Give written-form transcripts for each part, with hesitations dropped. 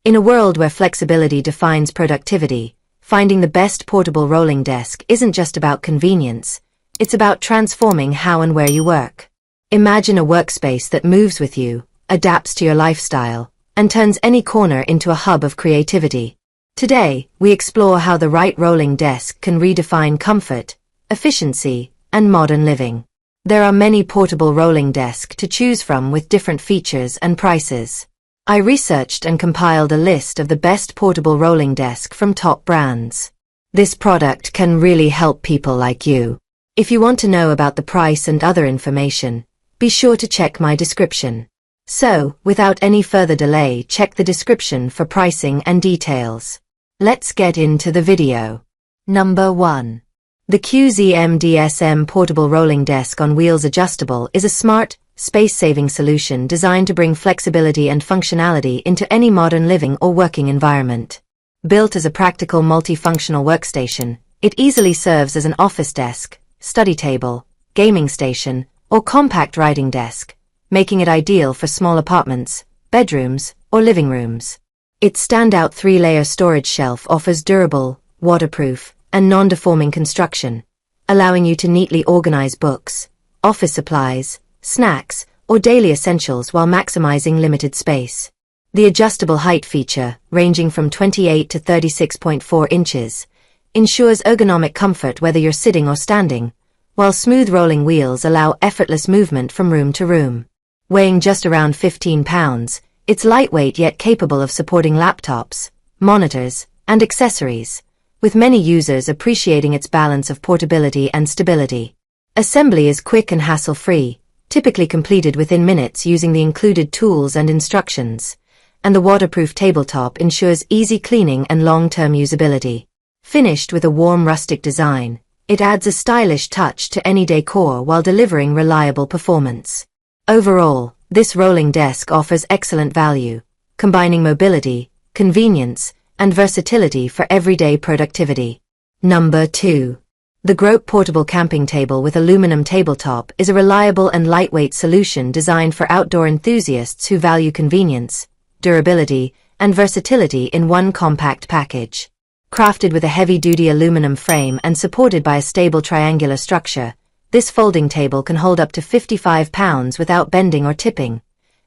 In a world where flexibility defines productivity, finding the best portable rolling desk isn't just about convenience, it's about transforming how and where you work. Imagine a workspace that moves with you, adapts to your lifestyle, and turns any corner into a hub of creativity. Today, we explore how the right rolling desk can redefine comfort, efficiency, and modern living. There are many portable rolling desks to choose from with different features and prices. I researched and compiled a list of the best portable rolling desk from top brands. This product can really help people like you. If you want to know about the price and other information, be sure to check my description. So, without any further delay, check the description for pricing and details. Let's get into the video. Number 1. The QZMDSM Portable Rolling Desk on Wheels Adjustable is a smart, space-saving solution designed to bring flexibility and functionality into any modern living or working environment. Built as a practical multifunctional workstation, it easily serves as an office desk, study table, gaming station, or compact writing desk, making it ideal for small apartments, bedrooms, or living rooms. Its standout 3-layer storage shelf offers durable, waterproof, and non-deforming construction, allowing you to neatly organize books, office supplies, snacks, or daily essentials while maximizing limited space. The adjustable height feature, ranging from 28 to 36.4 inches, ensures ergonomic comfort whether you're sitting or standing, while smooth rolling wheels allow effortless movement from room to room. Weighing just around 15 pounds, it's lightweight yet capable of supporting laptops, monitors, and accessories, with many users appreciating its balance of portability and stability. Assembly is quick and hassle-free, typically completed within minutes using the included tools and instructions, and the waterproof tabletop ensures easy cleaning and long-term usability. Finished with a warm rustic design, it adds a stylish touch to any decor while delivering reliable performance. Overall, this rolling desk offers excellent value, combining mobility, convenience, and versatility for everyday productivity. Number 2. The Grope Portable Camping Table with Aluminum Tabletop is a reliable and lightweight solution designed for outdoor enthusiasts who value convenience, durability, and versatility in one compact package. Crafted with a heavy-duty aluminum frame and supported by a stable triangular structure, this folding table can hold up to 55 pounds without bending or tipping,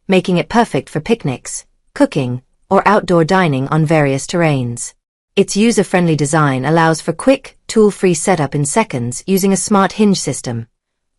making it perfect for picnics, cooking, or outdoor dining on various terrains. Its user-friendly design allows for quick, tool-free setup in seconds using a smart hinge system,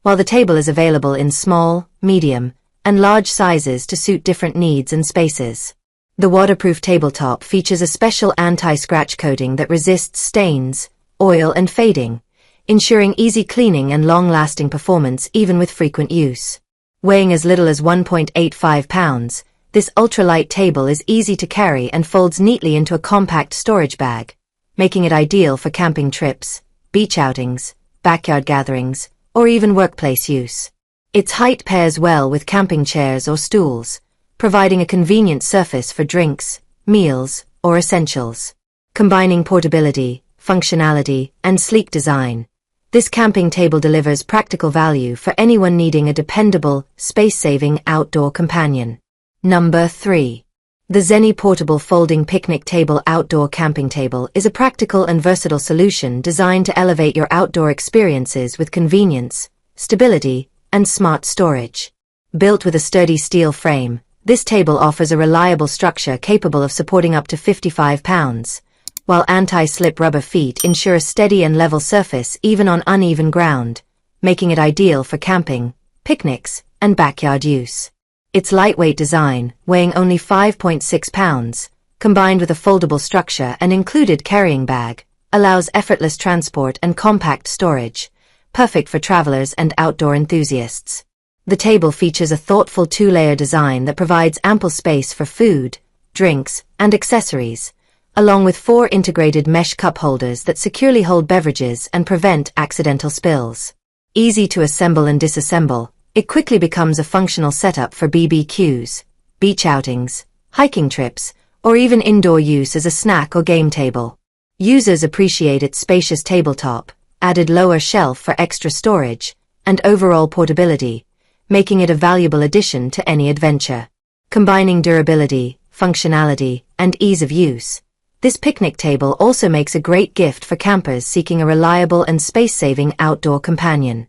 while the table is available in small, medium, and large sizes to suit different needs and spaces. The waterproof tabletop features a special anti-scratch coating that resists stains, oil, and fading, ensuring easy cleaning and long-lasting performance even with frequent use. Weighing as little as 1.85 pounds, this ultralight table is easy to carry and folds neatly into a compact storage bag, making it ideal for camping trips, beach outings, backyard gatherings, or even workplace use. Its height pairs well with camping chairs or stools, providing a convenient surface for drinks, meals, or essentials. Combining portability, functionality, and sleek design, this camping table delivers practical value for anyone needing a dependable, space-saving outdoor companion. Number 3. The ZENY Portable Folding Picnic Table Outdoor Camping Table is a practical and versatile solution designed to elevate your outdoor experiences with convenience, stability, and smart storage. Built with a sturdy steel frame, this table offers a reliable structure capable of supporting up to 55 pounds, while anti-slip rubber feet ensure a steady and level surface even on uneven ground, making it ideal for camping, picnics, and backyard use. Its lightweight design, weighing only 5.6 pounds, combined with a foldable structure and included carrying bag, allows effortless transport and compact storage, perfect for travelers and outdoor enthusiasts. The table features a thoughtful 2-layer design that provides ample space for food, drinks, and accessories, along with 4 integrated mesh cup holders that securely hold beverages and prevent accidental spills. Easy to assemble and disassemble, it quickly becomes a functional setup for BBQs, beach outings, hiking trips, or even indoor use as a snack or game table. Users appreciate its spacious tabletop, added lower shelf for extra storage, and overall portability, making it a valuable addition to any adventure. Combining durability, functionality, and ease of use. This picnic table also makes a great gift for campers seeking a reliable and space-saving outdoor companion.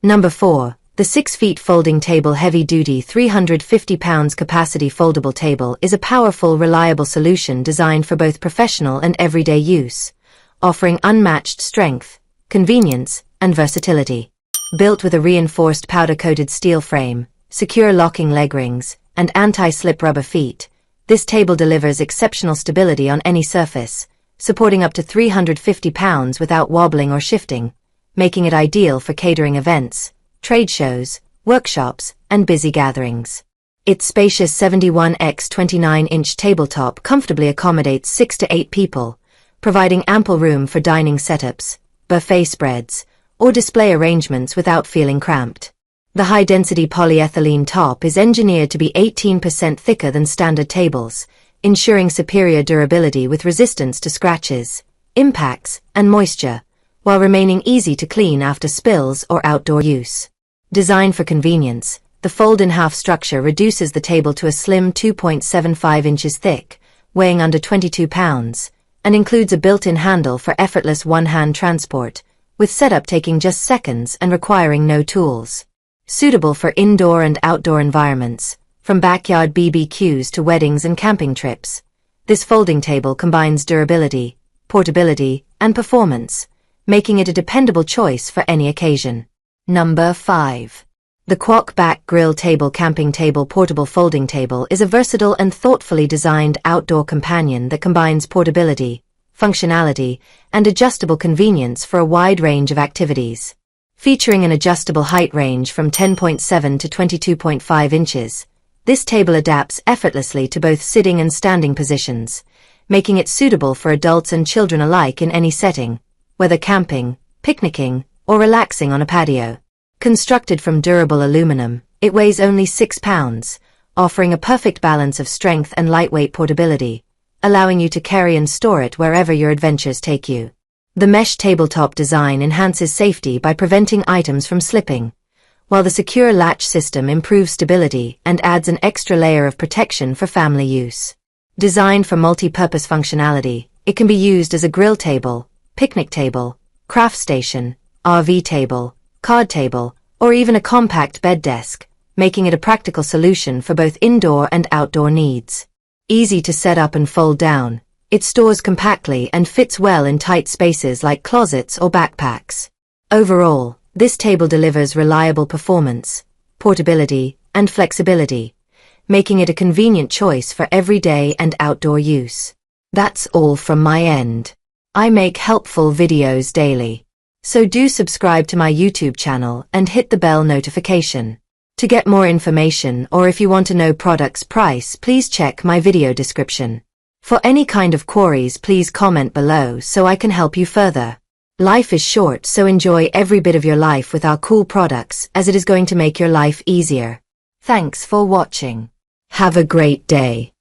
Number 4. The 6 feet folding table. Heavy-duty 350 pounds capacity foldable table is a powerful, reliable solution designed for both professional and everyday use, offering unmatched strength, convenience, and versatility. Built with a reinforced powder-coated steel frame, secure locking leg rings, and anti-slip rubber feet, this table delivers exceptional stability on any surface, supporting up to 350 pounds without wobbling or shifting, making it ideal for catering events, trade shows, workshops, and busy gatherings. Its spacious 71x 29-inch tabletop comfortably accommodates 6 to 8 people, providing ample room for dining setups, buffet spreads, or display arrangements without feeling cramped. The high-density polyethylene top is engineered to be 18% thicker than standard tables, ensuring superior durability with resistance to scratches, impacts, and moisture, while remaining easy to clean after spills or outdoor use. Designed for convenience, the fold-in-half structure reduces the table to a slim 2.75 inches thick, weighing under 22 pounds, and includes a built-in handle for effortless one-hand transport, with setup taking just seconds and requiring no tools. Suitable for indoor and outdoor environments, from backyard BBQs to weddings and camping trips, this folding table combines durability, portability, and performance, making it a dependable choice for any occasion. Number 5. The kwokback grill table. Camping table. Portable folding table is a versatile and thoughtfully designed outdoor companion that combines portability, functionality, and adjustable convenience for a wide range of activities. Featuring an adjustable height range from 10.7 to 22.5 inches, this table adapts effortlessly to both sitting and standing positions, making it suitable for adults and children alike in any setting, whether camping, picnicking, or relaxing on a patio. Constructed from durable aluminum, it weighs only 6 pounds, offering a perfect balance of strength and lightweight portability, allowing you to carry and store it wherever your adventures take you. The mesh tabletop design enhances safety by preventing items from slipping, while the secure latch system improves stability and adds an extra layer of protection for family use. Designed for multi-purpose functionality, it can be used as a grill table, picnic table, craft station, RV table, card table, or even a compact bed desk, making it a practical solution for both indoor and outdoor needs. Easy to set up and fold down, it stores compactly and fits well in tight spaces like closets or backpacks. Overall, this table delivers reliable performance, portability, and flexibility, making it a convenient choice for everyday and outdoor use. That's all from my end. I make helpful videos daily, so do subscribe to my YouTube channel and hit the bell notification. To get more information or if you want to know product's price, please check my video description. For any kind of queries, please comment below so I can help you further. Life is short, so enjoy every bit of your life with our cool products, as it is going to make your life easier. Thanks for watching. Have a great day.